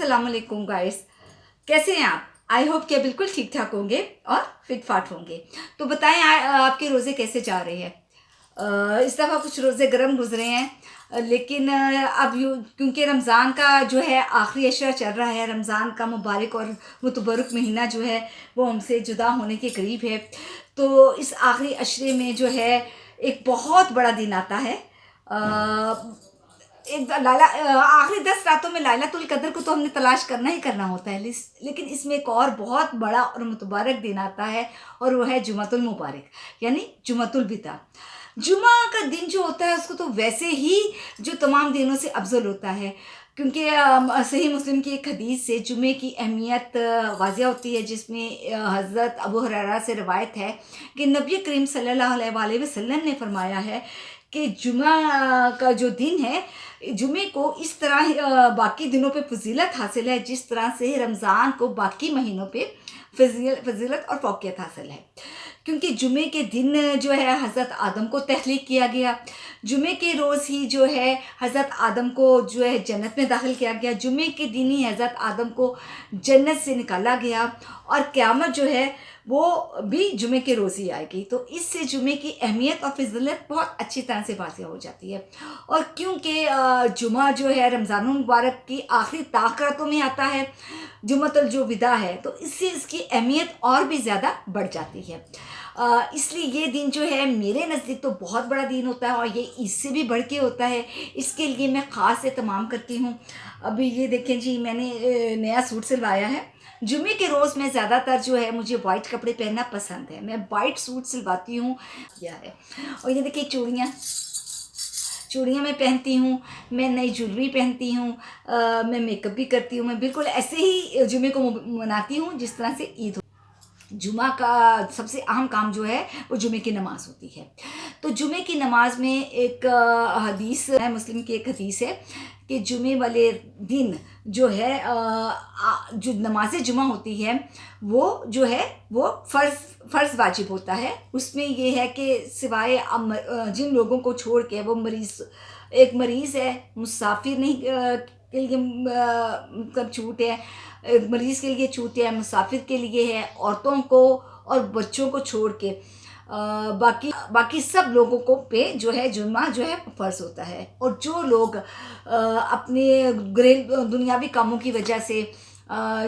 अस्सलाम वालेकुम गाइस, कैसे हैं आप? आई होप कि बिल्कुल ठीक ठाक होंगे और फिट फाट होंगे। तो बताएं आपके रोज़े कैसे जा रहे हैं? इस दफ़ा कुछ रोज़े गर्म गुजरे हैं, लेकिन अब यूँ क्योंकि रमज़ान का जो है आखिरी अशरा चल रहा है, रमज़ान का मुबारक और मुतबरक महीना जो है वो हमसे जुदा होने के करीब है। तो इस आखिरी अशरे में जो है एक बहुत बड़ा दिन आता है। एक आखिरी 10 रातों में लैलतुल कद्र को तो हमने तलाश करना ही करना होता है, लेकिन इसमें एक और बहुत बड़ा और मुतबारक दिन आता है और वो है जुमातुल मुबारक, यानी जुमातुल विदा। जुमा का दिन जो होता है उसको तो वैसे ही जो तमाम दिनों से अफजल होता है, क्योंकि सही मुस्लिम की एक हदीस से जुमे की अहमियत वाज़िया होती है, जिसमें हज़रत अबू हुरैरा से रवायत है कि नबी करीम सल्लल्लाहु अलैहि वसल्लम ने फरमाया है कि जुमा का जो दिन है, जुमे को इस तरह बाकी दिनों पे फजीलत हासिल है जिस तरह से रमज़ान को बाकी महीनों पे फजीलत और फौकियत हासिल है। क्योंकि जुमे के दिन जो है हज़रत आदम को तख्लीक किया गया, जुमे के रोज़ ही जो है हज़रत आदम को जो है जन्नत में दाखिल किया गया, जुमे के दिन ही हज़रत आदम को जन्नत से निकाला गया और क़यामत जो है वो भी जुमे के रोज़ ही आएगी। तो इससे जुमे की अहमियत और फजीलत बहुत अच्छी तरह से वाज़िह हो जाती है। और क्योंकि जुमा जो है रमज़ान मुबारक की आखिरी ताक़तों में आता है, जुमातुल जो विदा है, तो इससे इसकी अहमियत और भी ज़्यादा बढ़ जाती है। इसलिए ये दिन जो है मेरे नज़दीक तो बहुत बड़ा दिन होता है और ये इससे भी बढ़ के होता है। इसके लिए मैं ख़ास एहतमाम करती हूँ। अभी ये देखें जी, मैंने नया सूट सिलवाया है। जुमे के रोज़ में ज़्यादातर जो है मुझे वाइट कपड़े पहनना पसंद है, मैं वाइट सूट सिलवाती हूँ क्या है। और ये देखिए चूड़ियाँ मैं पहनती हूँ, मैं नई ज्वेलरी पहनती हूँ, मैं मेकअप भी करती हूँ। मैं बिल्कुल ऐसे ही जुमे को मनाती हूँ जिस तरह से ईद हो। जुमा का सबसे अहम काम जो है वो जुमे की नमाज़ होती है। तो जुमे की नमाज में एक हदीस है, मुस्लिम की एक हदीस है कि जुमे वाले दिन जो है जो नमाज जुमा होती है वो जो है वो फ़र्ज़ वाजिब होता है। उसमें ये है कि सिवाय जिन लोगों को छोड़ के वो एक मरीज़ है, मुसाफिर नहीं के लिए मतलब छूट है, मरीज़ के लिए छूट है, मुसाफिर के लिए है, औरतों को और बच्चों को छोड़ के बाकी सब लोगों को पे जो है जुम्मा जो है फ़र्ज़ होता है। और जो लोग अपने दुनियावी कामों की वजह से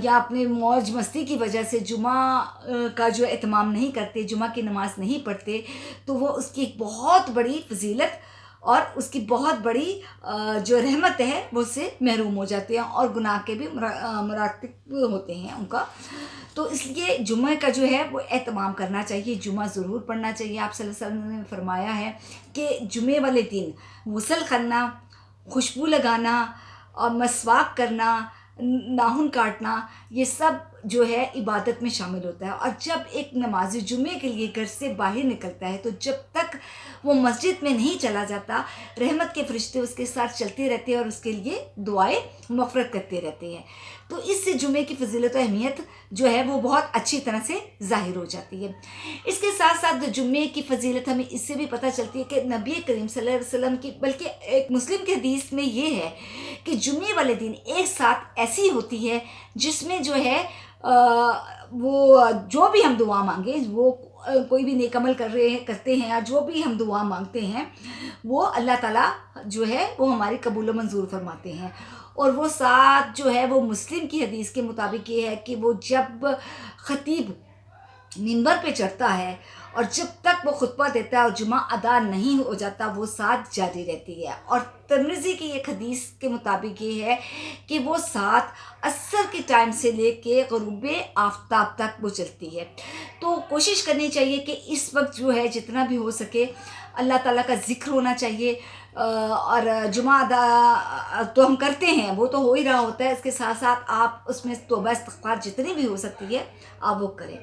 या अपने मौज मस्ती की वजह से जुमा का जो एहतमाम नहीं करते, जुमा की नमाज़ नहीं पढ़ते, तो वो उसकी एक बहुत बड़ी फजीलत और उसकी बहुत बड़ी जो रहमत है वो उससे महरूम हो जाते हैं और गुनाह के भी मुरातब होते हैं उनका। तो इसलिए जुमे का जो है वो एहतमाम करना चाहिए, जुमा ज़रूर पढ़ना चाहिए। आप सल्लल्लाहु अलैहि वसल्लम ने फरमाया है कि जुमे वाले दिन गुस्ल करना, खुशबू लगाना और मसवाक करना, नाखून काटना, ये सब जो है इबादत में शामिल होता है। और जब एक नमाज़ी जुमे के लिए घर से बाहर निकलता है तो जब तक वो मस्जिद में नहीं चला जाता, रहमत के फरिश्ते उसके साथ चलते रहते हैं और उसके लिए दुआएं मग़फ़िरत करते रहते हैं। तो इससे जुमे की फजीलत और अहमियत जो है वो बहुत अच्छी तरह से ज़ाहिर हो जाती है। इसके साथ साथ जुमे की फजीलत हमें इससे भी पता चलती है कि नबी करीम सल्लल्लाहु अलैहि वसल्लम की, बल्कि एक मुस्लिम के हदीस में ये है कि जुमे वाले दिन एक साथ ऐसी होती है जिसमें जो है वो जो भी हम दुआ मांगे, वो कोई भी नेक अमल करते हैं या जो भी हम दुआ मांगते हैं वो अल्लाह ताला जो है वो हमारी कबूल व मंजूर फरमाते हैं। और वो साथ जो है वो मुस्लिम की हदीस के मुताबिक ये है कि वो जब ख़तीब मिंबर पे चढ़ता है और जब तक वो खुतबा देता है और जुमा अदा नहीं हो जाता, वो साथ जारी रहती है। और तिरमिज़ी की एक हदीस के मुताबिक ये है कि वो साथ असर के टाइम से लेके ग़ुरूब आफ्ताब तक वो चलती है। तो कोशिश करनी चाहिए कि इस वक्त जो है जितना भी हो सके अल्लाह ताला का ज़िक्र होना चाहिए। और जुमा अदा तो हम करते हैं, वो तो हो ही रहा होता है, इसके साथ साथ आप उसमें तौबा इस्तिग़फ़ार जितनी भी हो सकती है आप वो करें।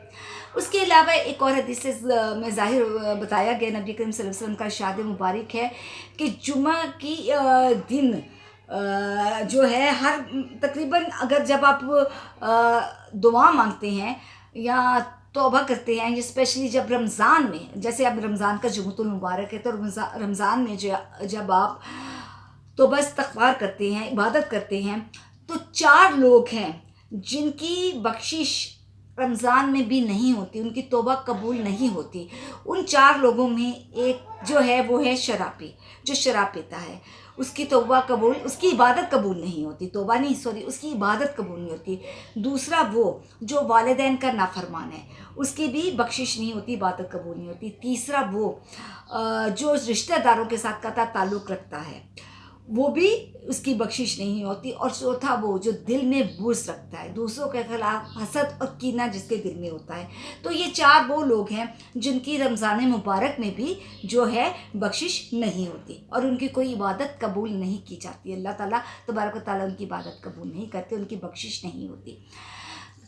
उसके अलावा एक और हदीस में ज़ाहिर बताया गया, नबी करीम सल्लल्लाहु अलैहि वसल्लम का इरशाद मुबारक है कि जुमा की दिन जो है हर तकरीबन अगर जब आप दुआ मांगते हैं या तौबा करते हैं, ये स्पेशली जब रमज़ान में, जैसे अब रमज़ान का जुमातुल मुबारक है, तो रमज़ान में जब आप तौबा इस्तिग़फ़ार करते हैं, इबादत करते हैं, تو 4 لوگ ہیں جن کی بخشش رمضان میں بھی نہیں ہوتی، ان کی توبہ قبول نہیں ہوتی۔ ان 4 لوگوں میں ایک جو ہے وہ ہے شرابی، جو شراب پیتا ہے، اس کی توبہ قبول، اس کی عبادت قبول نہیں ہوتی، توبہ نہیں سوری، اس کی عبادت قبول نہیں ہوتی۔ دوسرا وہ جو والدین کا نافرمان ہے، اس کی بھی بخشش نہیں ہوتی، عبادت قبول نہیں ہوتی۔ تیسرا وہ جو رشتہ داروں کے ساتھ قطع تعلق رکھتا ہے، وہ بھی اس کی بخشش نہیں ہوتی۔ اور چوتھا وہ جو دل میں بغض رکھتا ہے، دوسروں کے خلاف حسد اور کینہ جس کے دل میں ہوتا ہے۔ تو یہ 4 وہ لوگ ہیں جن کی رمضان مبارک میں بھی جو ہے بخشش نہیں ہوتی اور ان کی کوئی عبادت قبول نہیں کی جاتی۔ اللہ تعالیٰ تبارک و تعالیٰ ان کی عبادت قبول نہیں کرتے، ان کی بخشش نہیں ہوتی۔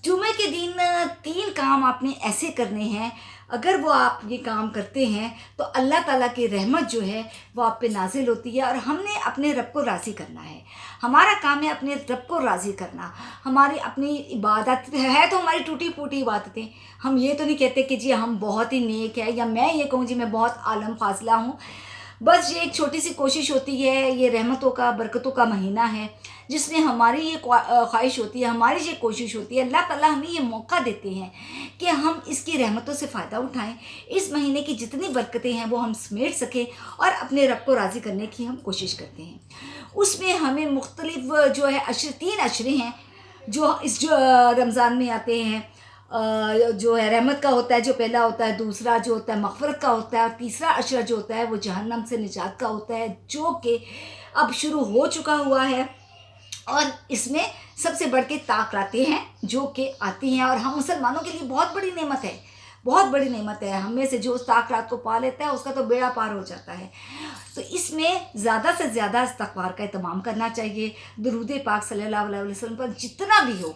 جمعے کے دن 3 کام آپ نے ایسے کرنے ہیں، اگر وہ آپ یہ کام کرتے ہیں تو اللہ تعالیٰ کی رحمت جو ہے وہ آپ پہ نازل ہوتی ہے، اور ہم نے اپنے رب کو راضی کرنا ہے۔ ہمارا کام ہے اپنے رب کو راضی کرنا۔ ہماری اپنی عبادت ہے تو ہماری ٹوٹی پھوٹی عبادتیں، ہم یہ تو نہیں کہتے کہ جی ہم بہت ہی نیک ہے، یا میں یہ کہوں جی میں بہت عالم فاضلہ ہوں۔ بس یہ ایک چھوٹی سی کوشش ہوتی ہے، یہ رحمتوں کا برکتوں کا مہینہ ہے جس میں ہماری یہ خواہش ہوتی ہے، ہماری یہ کوشش ہوتی ہے، اللہ تعالیٰ ہمیں یہ موقع دیتے ہیں کہ ہم اس کی رحمتوں سے فائدہ اٹھائیں، اس مہینے کی جتنی برکتیں ہیں وہ ہم سمیٹ سکیں اور اپنے رب کو راضی کرنے کی ہم کوشش کرتے ہیں۔ اس میں ہمیں مختلف جو ہے 3 اشرے ہیں جو اس جو رمضان میں آتے ہیں، جو ہے رحمت کا ہوتا ہے جو پہلا ہوتا ہے، دوسرا جو ہوتا ہے مغفرت کا ہوتا ہے، اور تیسرا عشرہ جو ہوتا ہے وہ جہنم سے نجات کا ہوتا ہے، جو کہ اب شروع ہو چکا ہوا ہے۔ اور اس میں سب سے بڑھ کے طاق راتیں ہیں جو کہ آتی ہیں، اور ہم مسلمانوں کے لیے بہت بڑی نعمت ہے، بہت بڑی نعمت ہے۔ ہم میں سے جو اس طاق رات کو پا لیتا ہے اس کا تو بیڑا پار ہو جاتا ہے۔ تو اس میں زیادہ سے زیادہ استغفار کا اہتمام کرنا چاہیے، درود پاک صلی اللہ علیہ وسلم پر جتنا بھی ہو۔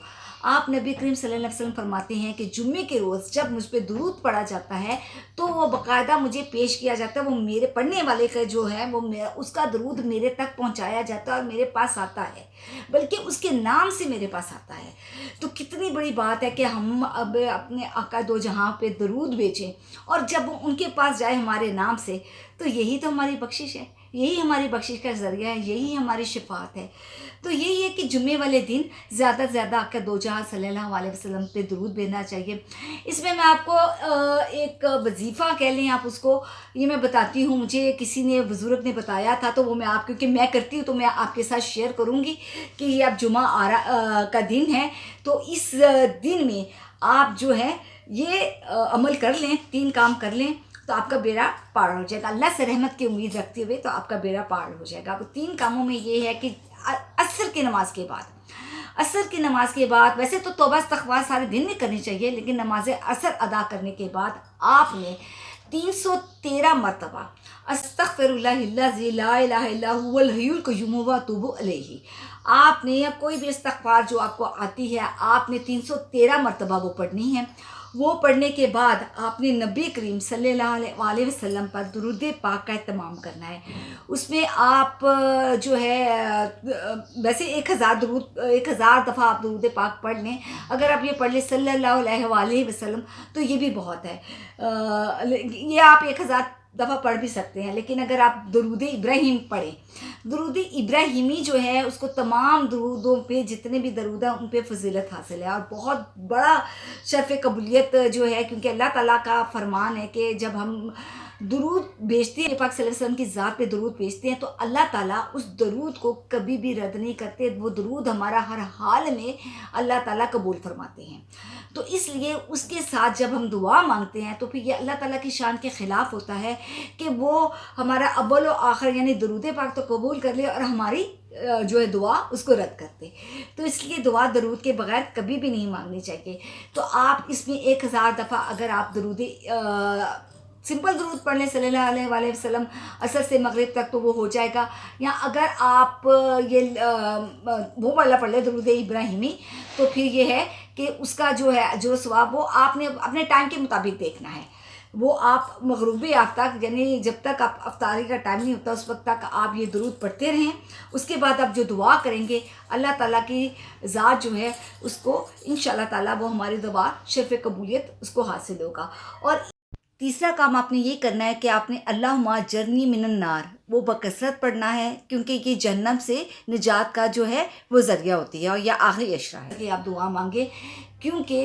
آپ نبی کریم صلی اللہ علیہ وسلم فرماتے ہیں کہ جمعے کے روز جب مجھ پہ درود پڑھا جاتا ہے تو وہ باقاعدہ مجھے پیش کیا جاتا ہے، وہ میرے پڑھنے والے کا جو ہے وہ اس کا درود میرے تک پہنچایا جاتا ہے اور میرے پاس آتا ہے، بلکہ اس کے نام سے میرے پاس آتا ہے۔ تو کتنی بڑی بات ہے کہ ہم اب اپنے آقا دو جہاں پہ درود بھیجیں، اور جب ان کے پاس جائے ہمارے نام سے تو یہی تو ہماری بخشش ہے، یہی ہماری بخشش کا ذریعہ ہے، یہی ہماری شفاعت ہے۔ تو یہی ہے کہ جمعے والے دن زیادہ سے زیادہ آقا دو جہاں صلی اللہ علیہ وسلم پہ درود بھیجنا چاہیے۔ اس میں آپ کو ایک وظیفہ کہہ لیں آپ اس کو، یہ میں بتاتی ہوں، مجھے کسی نے بزرگ نے بتایا تھا تو وہ میں کیونکہ میں کرتی ہوں تو میں آپ کے ساتھ شیئر کروں گی کہ یہ اب جمعہ کا دن ہے، تو اس دن میں آپ جو ہے یہ عمل کر لیں، 3 کام کر لیں تو آپ کا بیڑا پار ہو جائے گا۔ اللہ سے رحمت کی امید رکھتے ہوئے تو آپ کا بیڑا پار ہو جائے گا۔ تو 3 کاموں میں یہ ہے کہ عصر کی نماز کے بعد، عصر کی نماز کے بعد ویسے تو توبہ استغفار سارے دن میں کرنی چاہیے، لیکن نماز عصر ادا کرنے کے بعد آپ نے 313 مرتبہ استغفر اللہ الذی لا الہ الا هو الحی القیوم واتوب الیہ، آپ نے یا کوئی بھی استغفار جو آپ کو آتی ہے آپ نے 313 مرتبہ وہ پڑھنی ہے۔ وہ پڑھنے کے بعد آپ نے نبی کریم صلی اللہ علیہ وسلم پر درود پاک کا اہتمام کرنا ہے۔ اس میں آپ جو ہے ویسے 1000 دفعہ آپ درود پاک پڑھ لیں، اگر آپ یہ پڑھ لیں صلی اللہ علیہ وسلم تو یہ بھی بہت ہے، یہ آپ 1000 دفعہ پڑھ بھی سکتے ہیں، لیکن اگر آپ درود ابراہیم پڑھیں، درود ابراہیمی جو ہے اس کو تمام درودوں پہ جتنے بھی درود ہیں ان پہ فضیلت حاصل ہے اور بہت بڑا شرف قبولیت جو ہے، کیونکہ اللہ تعالیٰ کا فرمان ہے کہ جب ہم درود بھیجتے ہیں، پاک صلی اللہ علیہ وسلم کی ذات پہ درود بھیجتے ہیں تو اللہ تعالیٰ اس درود کو کبھی بھی رد نہیں کرتے، وہ درود ہمارا ہر حال میں اللہ تعالیٰ قبول فرماتے ہیں۔ تو اس لیے اس کے ساتھ جب ہم دعا مانگتے ہیں تو پھر یہ اللہ تعالیٰ کی شان کے خلاف ہوتا ہے کہ وہ ہمارا اول و آخر یعنی درود پاک تو قبول کر لے اور ہماری جو ہے دعا اس کو رد کرتے۔ تو اس لیے دعا درود کے بغیر کبھی بھی نہیں مانگنی چاہیے۔ تو آپ اس میں 1000 دفعہ اگر آپ سمپل درود پڑھ لیں صلی اللہ علیہ وسلم عصر سے مغرب تک تو وہ ہو جائے گا، یا اگر آپ یہ وہ والا پڑھ لیں درود ابراہیمی تو پھر یہ ہے کہ اس کا جو ہے اجر و ثواب وہ آپ نے اپنے ٹائم کے مطابق دیکھنا ہے، وہ آپ مغربی آفتاب یعنی جب تک آپ افطاری کا ٹائم نہیں ہوتا اس وقت تک آپ یہ درود پڑھتے رہیں۔ اس کے بعد آپ جو دعا کریں گے اللہ تعالیٰ کی ذات جو ہے اس کو انشاءاللہ تعالیٰ وہ ہماری دعا شرف قبولیت اس کو حاصل ہوگا۔ اور तीसरा काम आपने ये करना है कि आपने अल्लाहुम्मा जरनी मिनन नार वो बकसरत पढ़ना है, क्योंकि ये जहन्नम से निजात का जो है वो ज़रिया होती है और यह आखिरी अशरा है कि आप दुआ मांगे, क्योंकि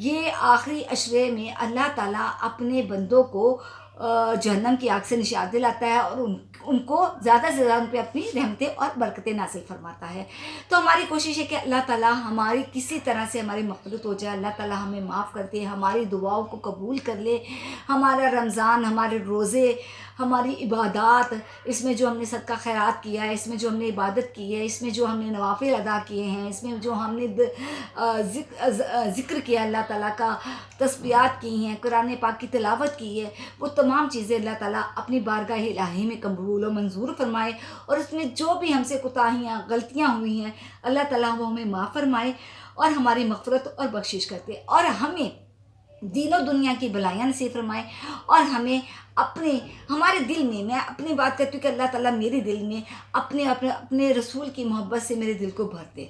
ये आखिरी अशरे में अल्लाह ताला अपने बंदों को जहन्नम की आग से निजात दिलाता है और उनको ज़्यादा से ज़्यादा उन पर अपनी रहमतें और बरकतें नासिल फरमाता है। तो हमारी कोशिश है कि अल्लाह ताला हमारी किसी तरह से हमारी मग़फ़िरत हो जाए, अल्लाह ताला हमें माफ़ कर दे, हमारी दुआओं को कबूल कर ले। हमारा रमज़ान, हमारे रोज़े, हमारी इबादत, इसमें जो हमने सदका खैरात किया है, इसमें जो हमने इबादत की है, इसमें जो हमने नवाफिल अदा किए हैं, इसमें जो हमने ज़िक्र किया अल्लाह ताला का, तस्बीहात की हैं, कुरान पाक की तिलावत की है, वो तमाम चीज़ें अल्लाह ताला अपनी बारगाह इलाही में कबूल और मंजूर फरमाए। और उसमें जो भी हमसे कोताहियाँ गलतियाँ हुई हैं, अल्लाह ताला वो हमें माफ़ फरमाए और हमारी मग़फ़िरत और बख्शिश करते और हमें दीनों दुनिया की भलाइयाँ नसीब फरमाए। और हमें हमारे दिल में, मैं अपनी बात करती हूँ कि अल्लाह ताला मेरे दिल में अपने रसूल की मोहब्बत से मेरे दिल को भर दे।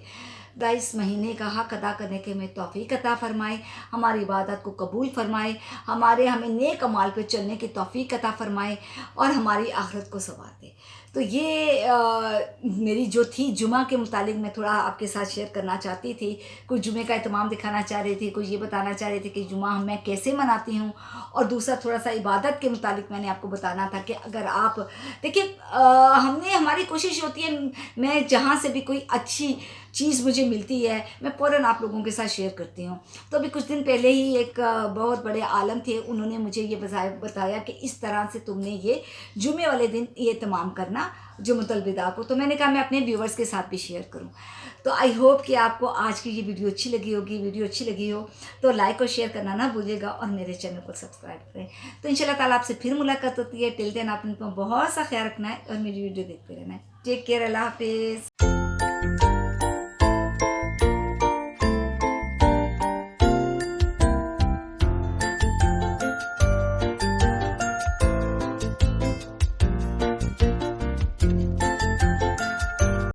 इस महीने का हक़ अदा करने के हमें तौफ़ीक़ अता फ़रमाए, हमारी इबादत को कबूल फ़रमाए, हमें नेक अमाल पे चलने की तौफ़ीक़ अता फ़रमाए और हमारी आखिरत को संवार दे। तो ये मेरी जो थी जुमा के मुतालिक मैं थोड़ा आपके साथ शेयर करना चाहती थी। कुछ जुमे का एहतमाम दिखाना चाह रही थी, कुछ ये बताना चाह रही थी कि जुमा मैं कैसे मनाती हूँ, और दूसरा थोड़ा सा इबादत के मुतालिक मैंने आपको बताना था कि अगर आप देखिए, हमारी कोशिश होती है, मैं जहाँ से भी कोई अच्छी चीज़ मुझे मिलती है मैं फ़ौरन आप लोगों के साथ शेयर करती हूँ। तो अभी कुछ दिन पहले ही एक बहुत बड़े आलम थे, उन्होंने मुझे ये बताया कि इस तरह से तुमने ये जुमे वाले दिन ये तमाम करना जुमतुल विदा को। तो मैंने कहा मैं अपने व्यूवर्स के साथ भी शेयर करूं। तो आई होप कि आपको आज की ये वीडियो अच्छी लगी होगी। वीडियो अच्छी लगी हो तो लाइक और शेयर करना ना भूलिएगा और मेरे चैनल को सब्सक्राइब करें। तो इंशाल्लाह ताला आपसे फिर मुलाकात होती है। टिल देन आपने बहुत सा ख्याल रखना है और मेरी वीडियो देखते रहना है। टेक केयर, अल्लाह हाफिज़।